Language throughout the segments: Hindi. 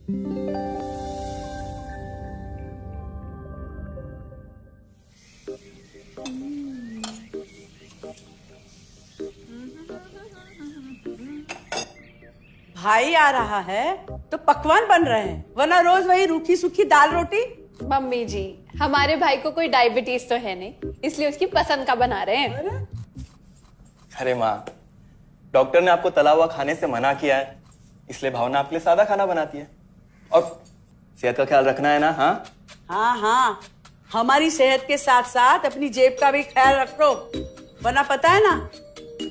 भाई आ रहा है तो पकवान बन रहे हैं, वरना रोज वही रूखी सूखी दाल रोटी। मम्मी जी, हमारे भाई को कोई डायबिटीज तो है नहीं, इसलिए उसकी पसंद का बना रहे हैं। अरे माँ, डॉक्टर ने आपको तला हुआ खाने से मना किया है, इसलिए भावना आपके लिए सादा खाना बनाती है। और सेहत का ख्याल रखना है ना? हाँ हाँ, हमारी सेहत के साथ साथ अपनी जेब का भी ख्याल रखो, वरना पता है ना,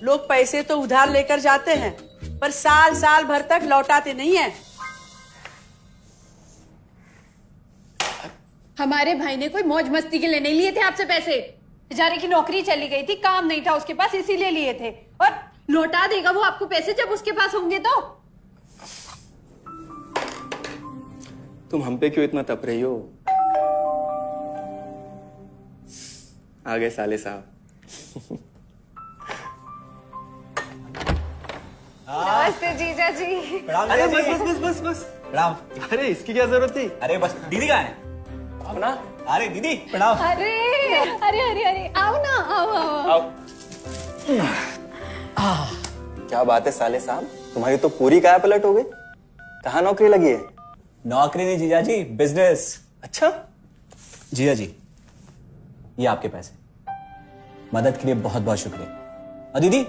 लोग पैसे तो उधार लेकर जाते हैं पर साल साल भर तक लौटाते नहीं है। हमारे भाई ने कोई मौज मस्ती के लिए नहीं लिए थे आपसे पैसे। बेचारे की नौकरी चली गई थी, काम नहीं था उसके पास, इसीलिए लिए थे। और लौटा देगा वो आपको पैसे जब उसके पास होंगे तो। तुम हम पे क्यों इतना तप रही हो? आ गए साले साहब। नमस्ते जीजा जी। अरे बस बस बस बस बस प्रणाम। अरे इसकी क्या जरूरत थी? अरे बस दीदी कहाँ है? आओ ना। अरे दीदी प्रणाम। अरे अरे अरे अरे आओ ना, आओ आओ। क्या बात है साले साहब, तुम्हारी तो पूरी काया पलट हो गई। कहाँ नौकरी लगी है? नौकरी नहीं जीजा जी, बिजनेस। अच्छा जीजा जी, ये आपके पैसे, मदद के लिए बहुत बहुत शुक्रिया। और दीदी,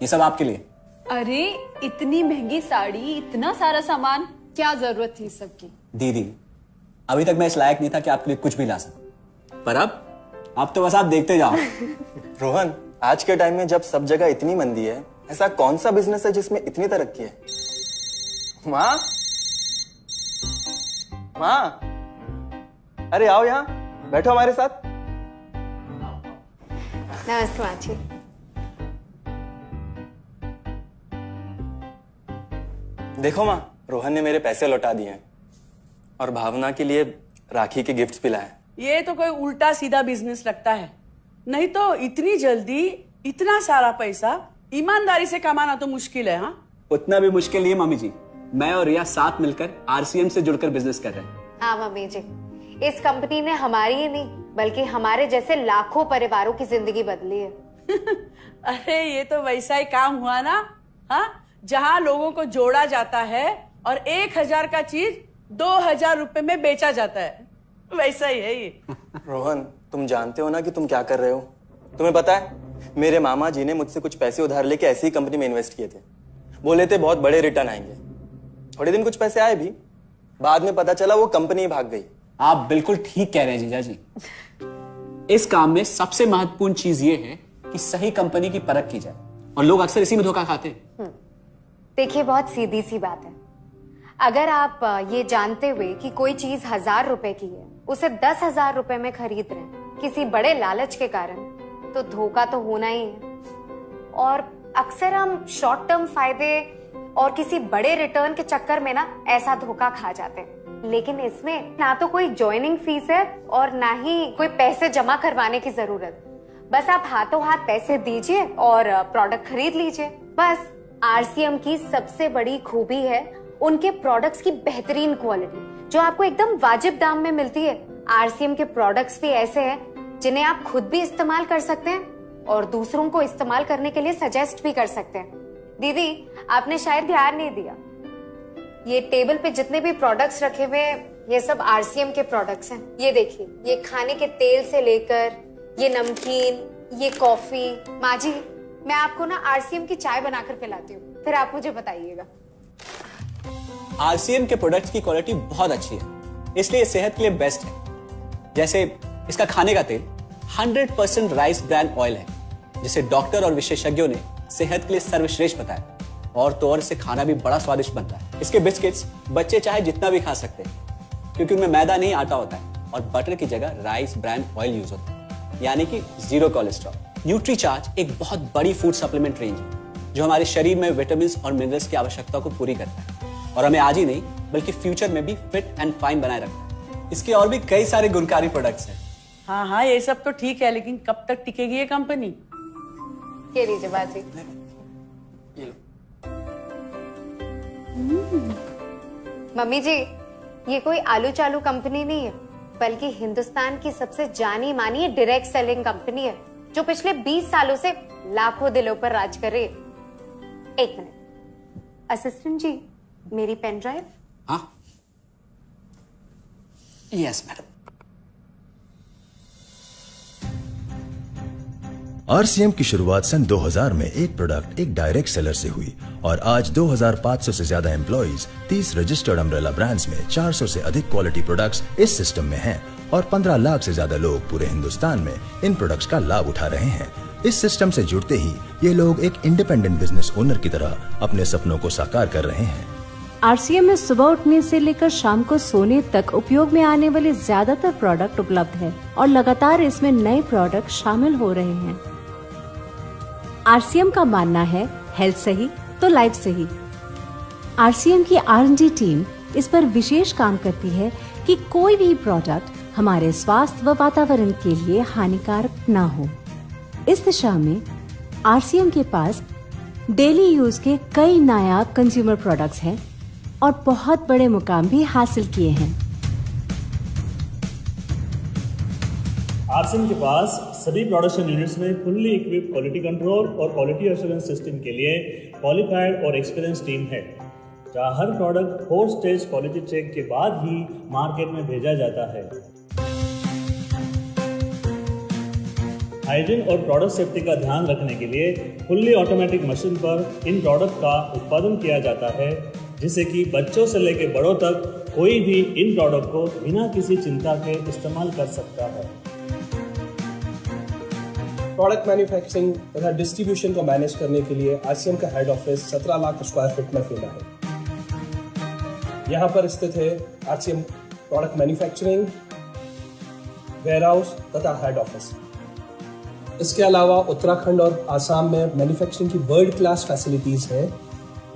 ये सब आपके लिए। अरे इतनी महंगी साड़ी, इतना सारा सामान, क्या जरूरत थी सबकी? दीदी, अभी तक मैं इस लायक नहीं था कि आपके लिए कुछ भी ला सकूं, पर अब तो बस आप देखते जाओ। रोहन, आज के टाइम में जब सब जगह इतनी मंदी है, ऐसा कौन सा बिजनेस है जिसमें इतनी तरक्की है? माँ, माँ, अरे आओ यहाँ बैठो हमारे साथ। नमस्ते माँ जी। देखो माँ, रोहन ने मेरे पैसे लौटा दिए हैं और भावना के लिए राखी के गिफ्ट्स भी लाए। ये तो कोई उल्टा सीधा बिजनेस लगता है, नहीं तो इतनी जल्दी इतना सारा पैसा ईमानदारी से कमाना तो मुश्किल है। हाँ, उतना भी मुश्किल नहीं है मम्मी जी। मैं और रिया साथ मिलकर आरसीएम से जुड़कर बिजनेस कर रहे हैं। हाँ मम्मी जी, इस कंपनी ने हमारी ही नहीं बल्कि हमारे जैसे लाखों परिवारों की जिंदगी बदली है। अरे ये तो वैसा ही काम हुआ ना, हाँ, जहाँ लोगों को जोड़ा जाता है और 1000 का चीज 2000 रुपए में बेचा जाता है, वैसा ही है ये। रोहन, तुम जानते हो ना कि तुम क्या कर रहे हो? तुम्हें पता है, मेरे मामा जी ने मुझसे कुछ पैसे उधार लेके ऐसी ही कंपनी में इन्वेस्ट किए थे। बोले थे बहुत बड़े रिटर्न आएंगे। थोड़े दिन कुछ पैसे आए भी, बाद में पता चला वो कंपनी ही भाग गई। आप बिल्कुल ठीक कह रहे हैं जीजा जी। इस काम में सबसे महत्वपूर्ण चीज ये है कि सही कंपनी की परख की जाए, और लोग अक्सर इसी में धोखा खाते हैं। देखिए, बहुत सीधी सी बात है। अगर आप ये जानते हुए कि कोई चीज 1000 रुपए की है, उसे 10,000 रुपए में खरीद रहे हैं किसी बड़े लालच के कारण, तो धोखा तो होना ही है। और अक्सर हम शॉर्ट टर्म फायदे और किसी बड़े रिटर्न के चक्कर में ना ऐसा धोखा खा जाते हैं। लेकिन इसमें ना तो कोई ज्वाइनिंग फीस है और ना ही कोई पैसे जमा करवाने की जरूरत। बस आप हाथों हाथ पैसे दीजिए और प्रोडक्ट खरीद लीजिए। बस आरसीएम की सबसे बड़ी खूबी है उनके प्रोडक्ट्स की बेहतरीन क्वालिटी, जो आपको एकदम वाजिब दाम में मिलती है। आरसीएम के प्रोडक्ट्स भी ऐसे हैं जिन्हें आप खुद भी इस्तेमाल कर सकते हैं और दूसरों को इस्तेमाल करने के लिए सजेस्ट भी कर सकते हैं। दीदी, आपने शायद ध्यान नहीं दिया, ये टेबल पे जितने भी प्रोडक्ट्स रखे हुए हैं, ये सब आरसीएम के प्रोडक्ट्स हैं। ये देखिए, ये खाने के तेल से लेकर ये नमकीन, ये कॉफी। माँ जी, मैं आपको ना आरसीएम की चाय बनाकर पिलाती हूँ, फिर आप मुझे बताइएगा। आरसीएम के प्रोडक्ट्स की क्वालिटी बहुत अच्छी है, इसलिए सेहत के लिए बेस्ट है। जैसे इसका खाने का तेल 100% राइस ब्रांड ऑयल है, जिसे डॉक्टर और विशेषज्ञों ने सेहत के लिए सर्वश्रेष्ठ बताया। और तो और इससे खाना भी बड़ा स्वादिष्ट बनता है। इसके बिस्किट्स बच्चे चाहे जितना भी खा सकते हैं, क्योंकि उनमें मैदा नहीं आटा होता है और बटर की जगह राइस ब्रांड ऑयल यूज होता है, यानी कि 0 कोलेस्ट्रॉल। न्यूट्रीचार्ज एक बहुत बड़ी फूड सप्लीमेंट रेंज है, जो हमारे शरीर में विटामिन और मिनरल्स की आवश्यकता को पूरी करता है और हमें आज ही नहीं बल्कि फ्यूचर में भी फिट एंड फाइन बनाए रखता है। इसके और भी कई सारे गुणकारी प्रोडक्ट्स हैं। हाँ हाँ, ये सब तो ठीक है, लेकिन कब तक टिकेगी ये कंपनी? ये लीजिए बाजी। ये लो। मम्मी जी, ये कोई आलू चालू कंपनी नहीं है, बल्कि हिंदुस्तान की सबसे जानी मानी डायरेक्ट सेलिंग कंपनी है, जो पिछले 20 सालों से लाखों दिलों पर राज कर रही है। एक मिनट असिस्टेंट जी, मेरी पेन ड्राइव। हाँ, यस मैडम। आरसीएम की शुरुआत सन 2000 में एक प्रोडक्ट एक डायरेक्ट सेलर से हुई और आज 2500 से ज्यादा एम्प्लॉइज, 30 रजिस्टर्ड अम्ब्रेला ब्रांड्स में 400 से अधिक क्वालिटी प्रोडक्ट्स इस सिस्टम में हैं और 15 लाख से ज्यादा लोग पूरे हिंदुस्तान में इन प्रोडक्ट्स का लाभ उठा रहे हैं। इस सिस्टम से जुड़ते ही ये लोग एक इंडिपेंडेंट बिजनेस ओनर की तरह अपने सपनों को साकार कर रहे हैं। आरसीएम में सुबह उठने से लेकर शाम को सोने तक उपयोग में आने वाले ज्यादातर प्रोडक्ट उपलब्ध है और लगातार इसमें नए प्रोडक्ट शामिल हो रहे हैं। आरसीएम का मानना है हेल्थ सही तो लाइफ सही। आरसीएम की R&D टीम इस पर विशेष काम करती है कि कोई भी प्रोडक्ट हमारे स्वास्थ्य व वातावरण के लिए हानिकारक न हो। इस दिशा में आरसीएम के पास डेली यूज के कई नायाब कंज्यूमर प्रोडक्ट्स हैं और बहुत बड़े मुकाम भी हासिल किए हैं। आरसीएम के पास सभी प्रोडक्शन यूनिट्स में फुल्ली इक्विप क्वालिटी कंट्रोल और क्वालिटी एश्योरेंस सिस्टम के लिए क्वालिफाइड और एक्सपीरियंस टीम है, जहां हर प्रोडक्ट 4 स्टेज क्वालिटी चेक के बाद ही मार्केट में भेजा जाता है। हाइजीन और प्रोडक्ट सेफ्टी का ध्यान रखने के लिए फुल्ली ऑटोमेटिक मशीन पर इन प्रोडक्ट का उत्पादन किया जाता है, जिससे कि बच्चों से लेकर बड़ों तक कोई भी इन प्रोडक्ट को बिना किसी चिंता के इस्तेमाल कर सकता है। प्रोडक्ट मैन्युफैक्चरिंग तथा डिस्ट्रीब्यूशन को मैनेज करने के लिए आरसीएम का head office 17 lakh square feet में फैला है। यहाँ पर स्थित है आरसीएम प्रोडक्ट मैन्युफैक्चरिंग, वेयरहाउस तथा हेड ऑफिस। इसके अलावा उत्तराखंड और आसाम में मैन्युफैक्चरिंग की वर्ल्ड क्लास फैसिलिटीज हैं,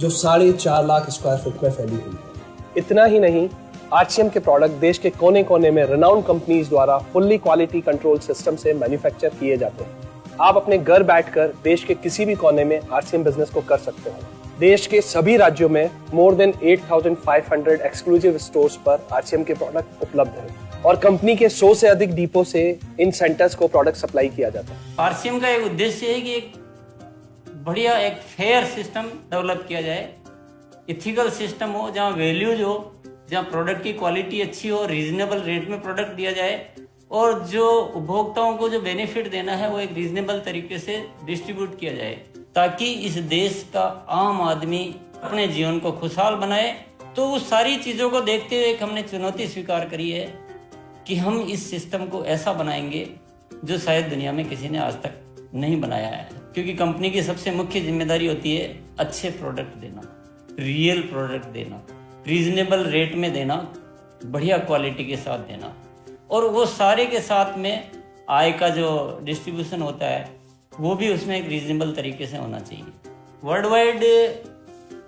जो 4.5 लाख स्क्वायर फीट में फैली हुई है। इतना ही नहीं, आरसीएम के प्रोडक्ट देश के कोने कोने में रिनाउंड कंपनीज द्वारा फुल्ली क्वालिटी कंट्रोल सिस्टम से मैन्युफैक्चर किए जाते हैं। आप अपने घर बैठकर देश के किसी भी कोने में आरसीएम बिजनेस को कर सकते हो। देश के सभी राज्यों में मोर देन 8,500 एक्सक्लूसिव स्टोर्स पर आरसीएम के प्रोडक्ट उपलब्ध हैं और कंपनी के 100 से अधिक डिपो से इन सेंटर्स को प्रोडक्ट सप्लाई किया जाता है। आरसीएम का एक उद्देश्य है कि एक बढ़िया एक फेयर सिस्टम डेवलप किया जाए, इथिकल सिस्टम हो, जहाँ वैल्यूज हो, जहाँ प्रोडक्ट की क्वालिटी अच्छी हो, रीजनेबल रेट में प्रोडक्ट दिया जाए और जो उपभोक्ताओं को जो बेनिफिट देना है वो एक रीजनेबल तरीके से डिस्ट्रीब्यूट किया जाए, ताकि इस देश का आम आदमी अपने जीवन को खुशहाल बनाए। तो उस सारी चीज़ों को देखते हुए हमने चुनौती स्वीकार करी है कि हम इस सिस्टम को ऐसा बनाएंगे जो शायद दुनिया में किसी ने आज तक नहीं बनाया है, क्योंकि कंपनी की सबसे मुख्य जिम्मेदारी होती है अच्छे प्रोडक्ट देना, रियल प्रोडक्ट देना, रीजनेबल रेट में देना, बढ़िया क्वालिटी के साथ देना, और वो सारे के साथ में आय का जो डिस्ट्रीब्यूशन होता है वो भी उसमें एक रीजनेबल तरीके से होना चाहिए। वर्ल्ड वाइड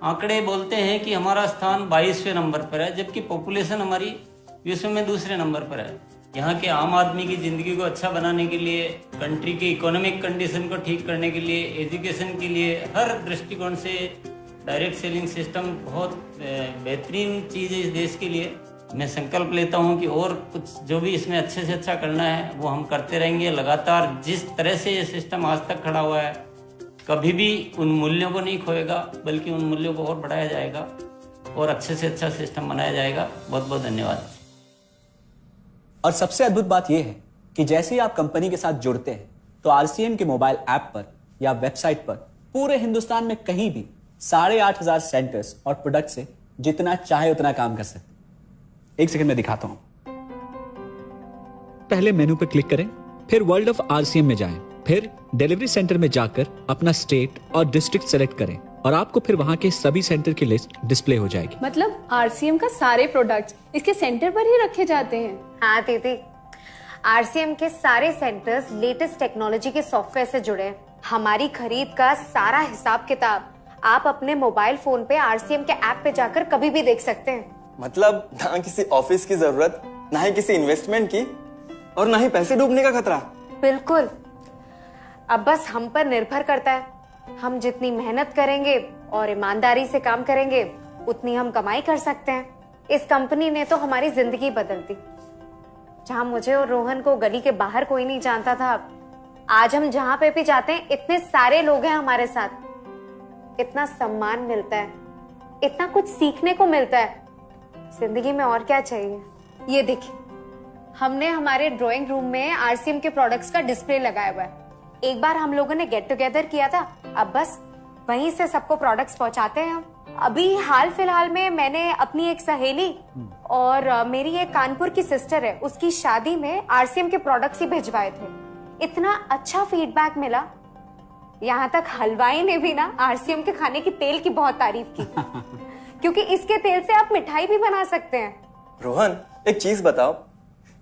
आंकड़े बोलते हैं कि हमारा स्थान 22वें नंबर पर है, जबकि पॉपुलेशन हमारी विश्व में दूसरे नंबर पर है। यहाँ के आम आदमी की ज़िंदगी को अच्छा बनाने के लिए, कंट्री की इकोनॉमिक कंडीशन को ठीक करने के लिए, एजुकेशन के लिए, हर दृष्टिकोण से डायरेक्ट सेलिंग सिस्टम बहुत बेहतरीन चीज़ है इस देश के लिए। मैं संकल्प लेता हूं कि और कुछ जो भी इसमें अच्छे से अच्छा करना है वो हम करते रहेंगे लगातार। जिस तरह से ये सिस्टम आज तक खड़ा हुआ है, कभी भी उन मूल्यों को नहीं खोएगा, बल्कि उन मूल्यों को और बढ़ाया जाएगा और अच्छे से अच्छा सिस्टम बनाया जाएगा। बहुत बहुत धन्यवाद। और सबसे अद्भुत बात यह है कि जैसे ही आप कंपनी के साथ जुड़ते हैं तो आरसीएम के मोबाइल ऐप पर या वेबसाइट पर पूरे हिंदुस्तान में कहीं भी 8,500 सेंटर्स और प्रोडक्ट से जितना चाहे उतना काम कर सकते हैं। एक सेकंड में दिखाता हूं। पहले मेनू पर क्लिक करें, फिर वर्ल्ड ऑफ आरसीएम में जाएं, फिर डिलीवरी सेंटर में जाकर अपना स्टेट और डिस्ट्रिक्ट सेलेक्ट करें और आपको फिर वहां के सभी सेंटर की लिस्ट डिस्प्ले हो जाएगी। मतलब आरसीएम का सारे प्रोडक्ट्स इसके सेंटर पर ही रखे जाते हैं? हाँ दीदी, आरसीएम के सारे सेंटर्स लेटेस्ट टेक्नोलॉजी के सॉफ्टवेयर से जुड़े हैं। हमारी खरीद का सारा हिसाब किताब आप अपने मोबाइल फोन पे आरसीएम के ऐप पे जाकर कभी भी देख सकते हैं। मतलब ना किसी ऑफिस की जरूरत, ना ही किसी इन्वेस्टमेंट की, और ना ही पैसे डूबने का खतरा। बिल्कुल। अब बस हम पर निर्भर करता है, हम जितनी मेहनत करेंगे और ईमानदारी से काम करेंगे उतनी हम कमाई कर सकते हैं। इस कंपनी ने तो हमारी जिंदगी बदल दी। जहां मुझे और रोहन को गली के बाहर कोई नहीं जानता था, आज हम जहां पे भी जाते हैं इतने सारे लोग हैं हमारे साथ। इतना सम्मान मिलता है, इतना कुछ सीखने को मिलता है। जिंदगी में और क्या चाहिए। ये देखिए, हमने हमारे ड्राइंग रूम में आरसीएम के प्रोडक्ट्स का डिस्प्ले लगाया हुआ है। एक बार हम लोगों ने गेट टुगेदर किया था, अब बस वहीं से सबको प्रोडक्ट्स पहुंचाते हैं हम। अभी हाल फिलहाल में मैंने अपनी एक सहेली और मेरी एक कानपुर की सिस्टर है, उसकी शादी में आरसीएम के प्रोडक्ट्स ही भिजवाए थे। इतना अच्छा फीडबैक मिला, यहाँ तक हलवाई ने भी ना आरसीएम के खाने की तेल की बहुत तारीफ की क्योंकि इसके तेल से आप मिठाई भी बना सकते हैं। रोहन, एक चीज बताओ,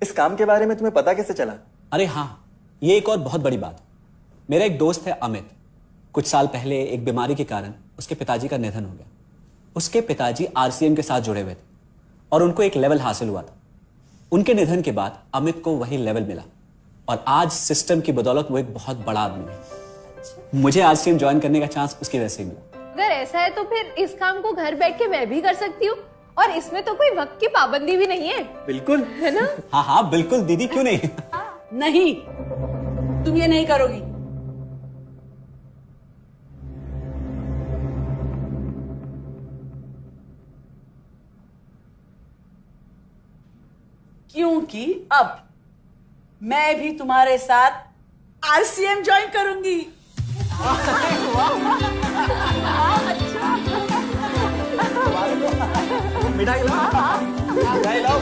इस काम के बारे में तुम्हें पता कैसे चला? अरे हाँ, ये एक और बहुत बड़ी बात। मेरा एक दोस्त है अमित, कुछ साल पहले एक बीमारी के कारण उसके पिताजी का निधन हो गया। उसके पिताजी आरसीएम के साथ जुड़े हुए थे और उनको एक लेवल हासिल हुआ था। उनके निधन के बाद अमित को वही लेवल मिला और आज सिस्टम की बदौलत वो एक बहुत बड़ा आदमी है। मुझे आरसीएम ज्वाइन करने का चांस उसकी वजह से मिला। अगर ऐसा है तो फिर इस काम को घर बैठ के मैं भी कर सकती हूँ, और इसमें तो कोई वक्त की पाबंदी भी नहीं है। बिल्कुल, है ना? हाँ हाँ बिल्कुल दीदी, क्यों नहीं। नहीं, तुम ये नहीं करोगी। क्योंकि अब मैं भी तुम्हारे साथ आरसीएम ज्वाइन करूंगी। मिठाई लाओ, मिठाई लाओ।